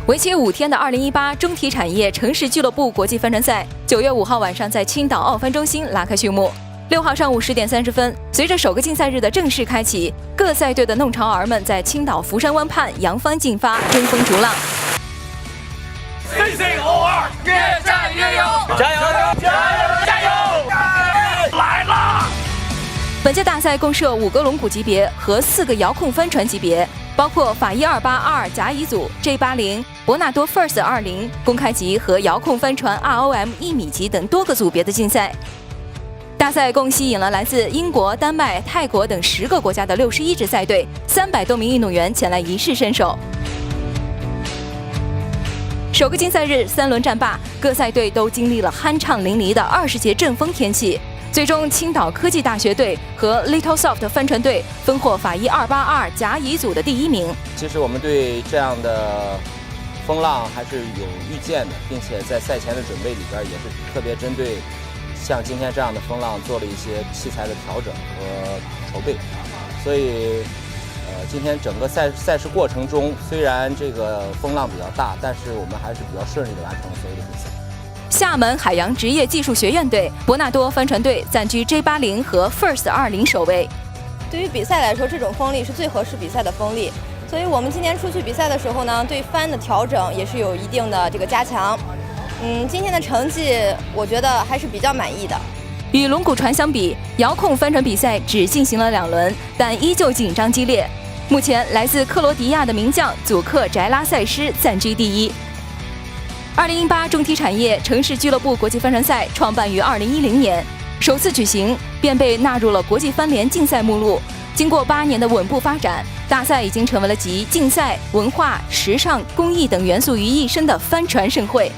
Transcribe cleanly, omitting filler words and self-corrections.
为期5天的2018中体产业城市俱乐部国际帆船赛，9月5号晚上在青岛奥帆中心拉开序幕。6号上午10点30分，随着首个竞赛日的正式开启，各赛队的弄潮儿们在青岛福山湾畔扬帆竞发，争风逐浪。CC52，越战越勇，加油！加油！加油！来啦！本届大赛共设5个龙骨级别和4个遥控帆船级别，包括法128-22甲乙组、J80、博纳多 First 20公开级和遥控帆船 ROM 1米级等多个组别的竞赛。大赛共吸引了来自英国、丹麦、泰国等10个国家的61支赛队，300多名运动员前来一试身手。首个竞赛日3轮战罢，各赛队都经历了酣畅淋漓的20节阵风天气。最终，青岛科技大学队和 Little Soft 帆船队分获法128-22甲乙组的第1名。其实我们对这样的风浪还是有预见的，并且在赛前的准备里边也是特别针对像今天这样的风浪做了一些器材的调整和筹备。所以，今天整个赛事过程中，虽然这个风浪比较大，但是我们还是比较顺利的完成了所有的比赛。厦门海洋职业技术学院队、博纳多帆船队暂居 J80和 First 20首位。对于比赛来说，这种风力是最合适比赛的风力，所以我们今天出去比赛的时候呢，对帆的调整也是有一定的这个加强。今天的成绩我觉得还是比较满意的。与龙骨船相比，遥控帆船比赛只进行了2轮，但依旧紧张激烈。目前，来自克罗地亚的名将祖克翟拉塞斯暂居第1。2018中体产业城市俱乐部国际帆船赛创办于2010年，首次举行便被纳入了国际帆联竞赛目录。经过8年的稳步发展，大赛已经成为了集竞赛、文化、时尚、公益等元素于一身的帆船盛会。